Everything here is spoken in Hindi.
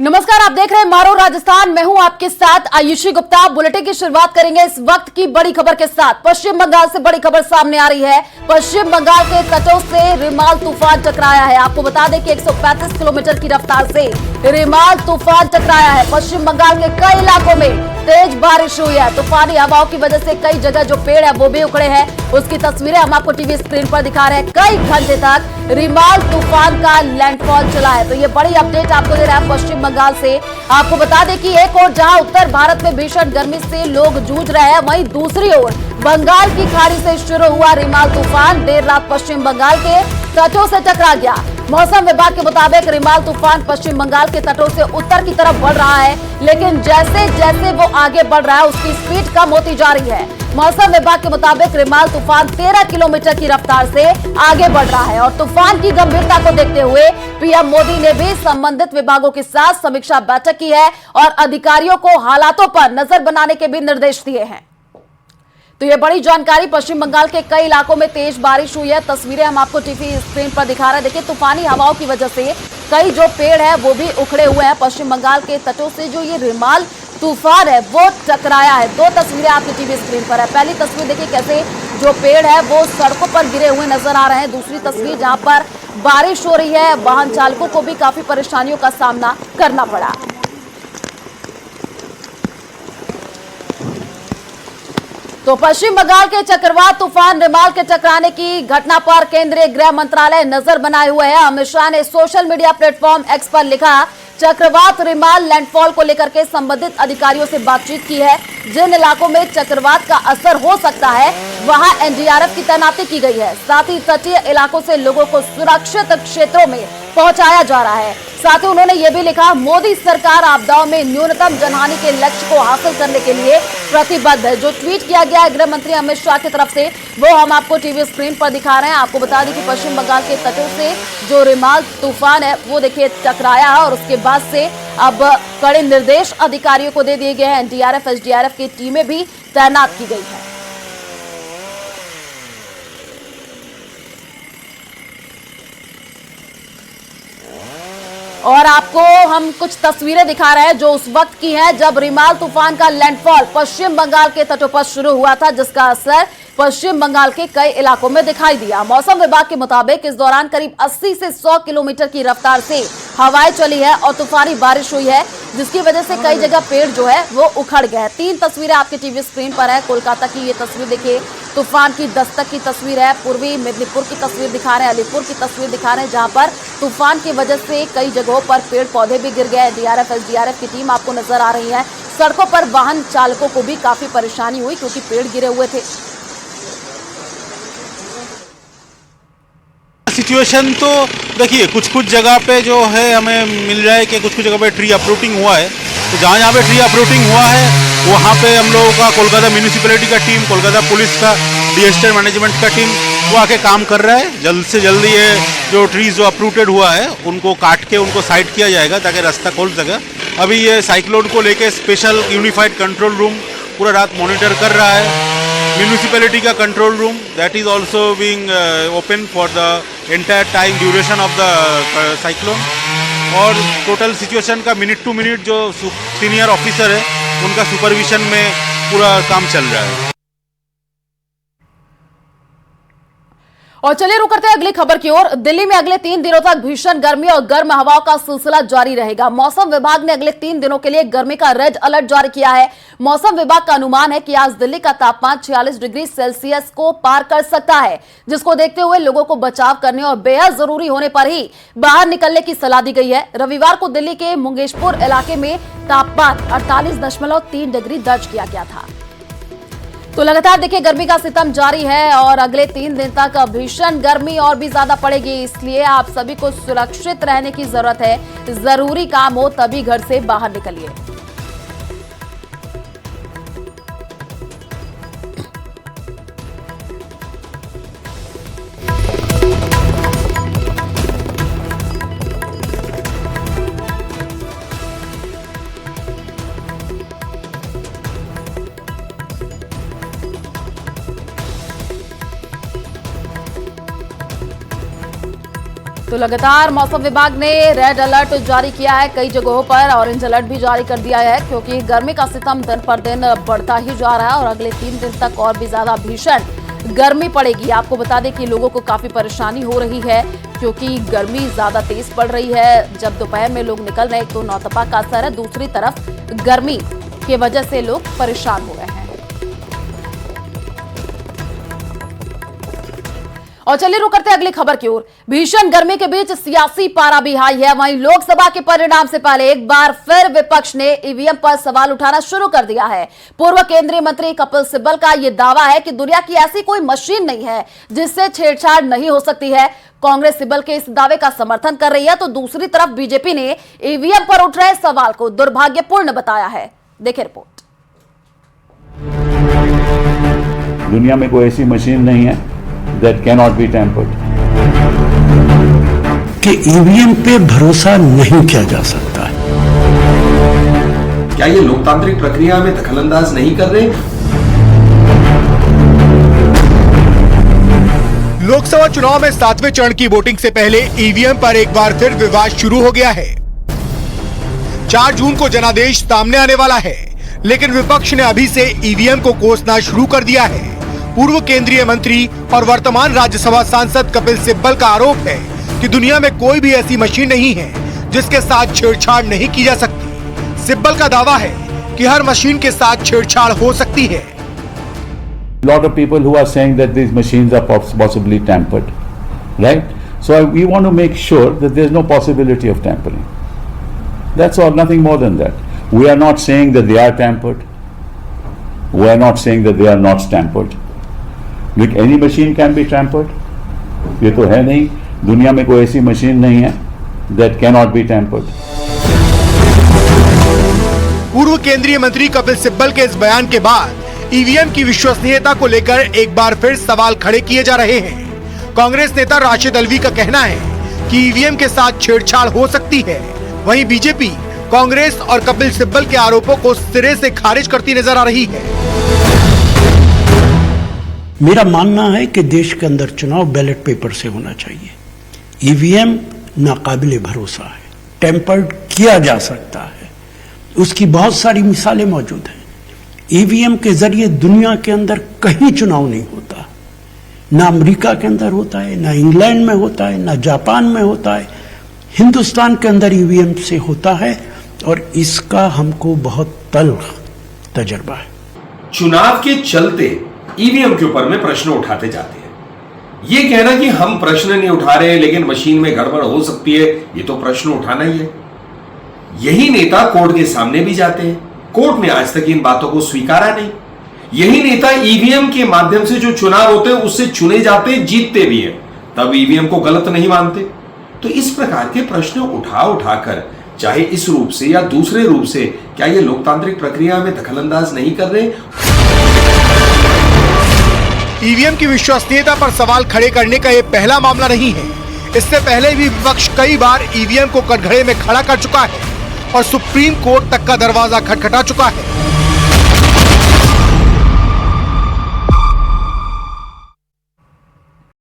नमस्कार, आप देख रहे हैं मारो राजस्थान। मैं हूं आपके साथ आयुषी गुप्ता। बुलेटिन की शुरुआत करेंगे इस वक्त की बड़ी खबर के साथ। पश्चिम बंगाल से बड़ी खबर सामने आ रही है। पश्चिम बंगाल के तटों से रिमाल तूफान टकराया है। आपको बता दें कि 135 किलोमीटर की रफ्तार से रिमाल तूफान टकराया है। पश्चिम बंगाल के कई इलाकों में तेज बारिश हुई है। तूफानी हवाओं की वजह से कई जगह जो पेड़ है वो भी उखड़े हैं। उसकी तस्वीरें हम आपको टीवी स्क्रीन पर दिखा रहे हैं। कई घंटे तक रिमाल तूफान का लैंडफॉल चला है। तो ये बड़ी अपडेट आपको दे रहा है पश्चिम बंगाल से। आपको बता दें कि एक ओर जहां उत्तर भारत में भीषण गर्मी से लोग जूझ रहे हैं, वहीं दूसरी ओर बंगाल की खाड़ी से शुरू हुआ रिमाल तूफान देर रात पश्चिम बंगाल के तटों से टकरा गया। मौसम विभाग के मुताबिक रिमाल तूफान पश्चिम बंगाल के तटों से उत्तर की तरफ बढ़ रहा है, लेकिन जैसे जैसे वो आगे बढ़ रहा है उसकी स्पीड कम होती जा रही है। मौसम विभाग के मुताबिक रिमाल तूफान 13 किलोमीटर की रफ्तार से आगे बढ़ रहा है और तूफान की गंभीरता को देखते हुए पीएम मोदी ने भी संबंधित विभागों के साथ समीक्षा बैठक की है और अधिकारियों को हालातों पर नजर बनाने के भी निर्देश दिए हैं। तो ये बड़ी जानकारी। पश्चिम बंगाल के कई इलाकों में तेज बारिश हुई है। तस्वीरें हम आपको टीवी स्क्रीन पर दिखा रहे हैं। देखिए, तूफानी हवाओं की वजह से कई जो पेड़ है वो भी उखड़े हुए हैं। पश्चिम बंगाल के तटों से जो ये रिमाल तूफान है वो टकराया है। दो तस्वीरें आपकी टीवी स्क्रीन पर है। पहली तस्वीर देखिए कैसे जो पेड़ है वो सड़कों पर गिरे हुए नजर आ रहे हैं। दूसरी तस्वीर जहां पर बारिश हो रही है, वाहन चालकों को भी काफी परेशानियों का सामना करना पड़ा। तो पश्चिम बंगाल के चक्रवात तूफान रिमाल के टकराने की घटना पर केंद्रीय गृह मंत्रालय नजर बनाए हुए है। अमित शाह ने सोशल मीडिया प्लेटफॉर्म एक्स पर लिखा, चक्रवात रिमाल लैंडफॉल को लेकर के संबंधित अधिकारियों से बातचीत की है। जिन इलाकों में चक्रवात का असर हो सकता है वहां एनडीआरएफ की तैनाती की गई है। साथ ही तटीय इलाकों से लोगों को सुरक्षित क्षेत्रों में पहुंचाया जा रहा है। साथ ही उन्होंने ये भी लिखा, मोदी सरकार आपदाओं में न्यूनतम जनहानि के लक्ष्य को हासिल करने के लिए प्रतिबद्ध है। जो ट्वीट किया गया है गृह मंत्री अमित शाह की तरफ से वो हम आपको टीवी स्क्रीन पर दिखा रहे हैं। आपको बता दें कि पश्चिम बंगाल के तटों से जो रिमाल तूफान है वो देखिए टकराया है और उसके बाद से अब कड़े निर्देश अधिकारियों को दे दिए गए हैं। एनडीआरएफ एसडीआरएफ की टीमें भी तैनात की गई है। और आपको हम कुछ तस्वीरें दिखा रहे हैं जो उस वक्त की हैं जब रिमाल तूफान का लैंडफॉल पश्चिम बंगाल के तटों पर शुरू हुआ था, जिसका असर पश्चिम बंगाल के कई इलाकों में दिखाई दिया। मौसम विभाग के मुताबिक इस दौरान करीब 80 से 100 किलोमीटर की रफ्तार से हवाएं चली है और तूफानी बारिश हुई है, जिसकी वजह से कई जगह पेड़ जो है वो उखड़ गए हैं। 3 तस्वीरें आपकी टीवी स्क्रीन पर है। कोलकाता की ये तस्वीर देखिए, तूफान की दस्तक की तस्वीर है। पूर्वी मेदिनीपुर की तस्वीर दिखा रहे हैं, अलीपुर की तस्वीर दिखा रहे हैं, जहां पर तूफान की वजह से कई जगहों पर पेड़ पौधे भी गिर गए। डीआरएफ एसडीआरएफ की टीम आपको नजर आ रही है। सड़कों पर वाहन चालकों को भी काफी परेशानी हुई क्योंकि पेड़ गिरे हुए थे। सिचुएशन तो देखिए, कुछ कुछ जगह पे जो है हमें मिल रहा है कि कुछ कुछ जगह पे ट्री अपरूटिंग हुआ है। तो जहाँ जहाँ पे ट्री अपरूटिंग हुआ है वहाँ पे हम लोगों का कोलकाता म्यूनिसिपैलिटी का टीम, कोलकाता पुलिस का, डिजास्टर मैनेजमेंट का टीम वो आके काम कर रहा है। जल्द से जल्द ये जो ट्रीज जो अपरूटेड हुआ है उनको काट के उनको साइड किया जाएगा ताकि रास्ता खोल सके। अभी ये साइक्लोन को लेके स्पेशल यूनिफाइड कंट्रोल रूम पूरा रात मॉनिटर कर रहा है। म्यूनिसिपैलिटी का control room that is also being open for the entire time duration of the cyclone. और टोटल सिचुएशन का मिनट टू मिनट जो सीनियर ऑफिसर है उनका सुपरविजन में पूरा काम चल रहा है। और चलिए रुक करते हैं अगली खबर की ओर। दिल्ली में अगले 3 दिनों तक भीषण गर्मी और गर्म हवाओं का सिलसिला जारी रहेगा। मौसम विभाग ने अगले 3 दिनों के लिए गर्मी का रेड अलर्ट जारी किया है। मौसम विभाग का अनुमान है कि आज दिल्ली का तापमान 46 डिग्री सेल्सियस को पार कर सकता है, जिसको देखते हुए लोगों को बचाव करने और बेहद जरूरी होने पर ही बाहर निकलने की सलाह दी गई है। रविवार को दिल्ली के मुंगेशपुर इलाके में तापमान 48.3 डिग्री दर्ज किया गया था। तो लगातार देखिए गर्मी का सितम जारी है और अगले 3 दिन तक भीषण गर्मी और भी ज्यादा पड़ेगी, इसलिए आप सभी को सुरक्षित रहने की जरूरत है। जरूरी काम हो तभी घर से बाहर निकलिए। तो लगातार मौसम विभाग ने रेड अलर्ट जारी किया है, कई जगहों पर ऑरेंज अलर्ट भी जारी कर दिया है क्योंकि गर्मी का सितम दिन पर दिन बढ़ता ही जा रहा है और अगले 3 दिन तक और भी ज्यादा भीषण गर्मी पड़ेगी। आपको बता दें कि लोगों को काफी परेशानी हो रही है क्योंकि गर्मी ज्यादा तेज पड़ रही है। जब दोपहर में लोग निकल रहे हैं तो नौतपा का असर है, दूसरी तरफ गर्मी की वजह से लोग परेशान हो रहे हैं। और चलिए रुक करते हैं अगली खबर की ओर। भीषण गर्मी के बीच सियासी पारा भी हाई है। वहीं लोकसभा के परिणाम से पहले एक बार फिर विपक्ष ने ईवीएम पर सवाल उठाना शुरू कर दिया है। पूर्व केंद्रीय मंत्री कपिल सिब्बल का यह दावा है कि दुनिया की ऐसी कोई मशीन नहीं है जिससे छेड़छाड़ नहीं हो सकती है। कांग्रेस सिब्बल के इस दावे का समर्थन कर रही है तो दूसरी तरफ बीजेपी ने ईवीएम पर उठ रहे सवाल को दुर्भाग्यपूर्ण बताया है। देखिए रिपोर्ट। दुनिया में कोई ऐसी मशीन नहीं है that cannot be tampered. कि ईवीएम पे भरोसा नहीं किया जा सकता है। क्या ये लोकतांत्रिक प्रक्रिया में दखलंदाज नहीं कर रहे? लोकसभा चुनाव में 7वें चरण की वोटिंग से पहले ईवीएम पर एक बार फिर विवाद शुरू हो गया है। 4 जून को जनादेश सामने आने वाला है, लेकिन विपक्ष ने अभी से ईवीएम को कोसना शुरू कर दिया है। पूर्व केंद्रीय मंत्री और वर्तमान राज्यसभा सांसद कपिल सिब्बल का आरोप है कि दुनिया में कोई भी ऐसी मशीन नहीं है जिसके साथ छेड़छाड़ नहीं की जा सकती। सिब्बल का दावा है कि हर मशीन के साथ छेड़छाड़ हो सकती है। Lot of people who are saying that these machines are possibly tampered, right? So we want to make sure that there is no possibility of tampering. That's all, nothing more than that. We are not saying that they are tampered. We are not saying that they are not tampered. Any machine can be tampered. ये तो है नहीं, दुनिया में कोई ऐसी मशीन नहीं है that cannot be tampered. पूर्व केंद्रीय मंत्री कपिल सिब्बल के इस बयान के बाद ईवीएम की विश्वसनीयता को लेकर एक बार फिर सवाल खड़े किए जा रहे हैं। कांग्रेस नेता राशिद अल्वी का कहना है कि ईवीएम के साथ छेड़छाड़ हो सकती है। वहीं बीजेपी कांग्रेस और कपिल सिब्बल के आरोपों को सिरे से खारिज करती नजर आ रही है। मेरा मानना है कि देश के अंदर चुनाव बैलेट पेपर से होना चाहिए। ईवीएम नाकाबिले भरोसा है, टेम्पर्ड किया जा सकता है, उसकी बहुत सारी मिसालें मौजूद हैं। ईवीएम के जरिए दुनिया के अंदर कहीं चुनाव नहीं होता, ना अमेरिका के अंदर होता है, ना इंग्लैंड में होता है, ना जापान में होता है। हिंदुस्तान के अंदर ईवीएम से होता है और इसका हमको बहुत तल्ख तजर्बा है। चुनाव के चलते ईवीएम के ऊपर में प्रश्न उठाते जाते हैं। ये कहना कि हम प्रश्न नहीं उठा रहे लेकिन मशीन में गड़बड़ हो सकती है, ये तो प्रश्न उठाना ही है। यही नेता कोर्ट के सामने भी जाते हैं, कोर्ट ने आज तक इन बातों को स्वीकारा नहीं। यही नेता ईवीएम के माध्यम से जो चुनाव होते हैं उससे चुने जाते, जीतते भी हैं, तब ईवीएम को गलत नहीं मानते। तो इस प्रकार के प्रश्न उठाकर चाहे इस रूप से या दूसरे रूप से, क्या ये लोकतांत्रिक प्रक्रिया में दखलंदाज नहीं कर रहे? ईवीएम की विश्वसनीयता पर सवाल खड़े करने का यह पहला मामला नहीं है। इससे पहले भी विपक्ष कई बार ईवीएम को कटघरे में खड़ा कर चुका है और सुप्रीम कोर्ट तक का दरवाजा खटखटा चुका है।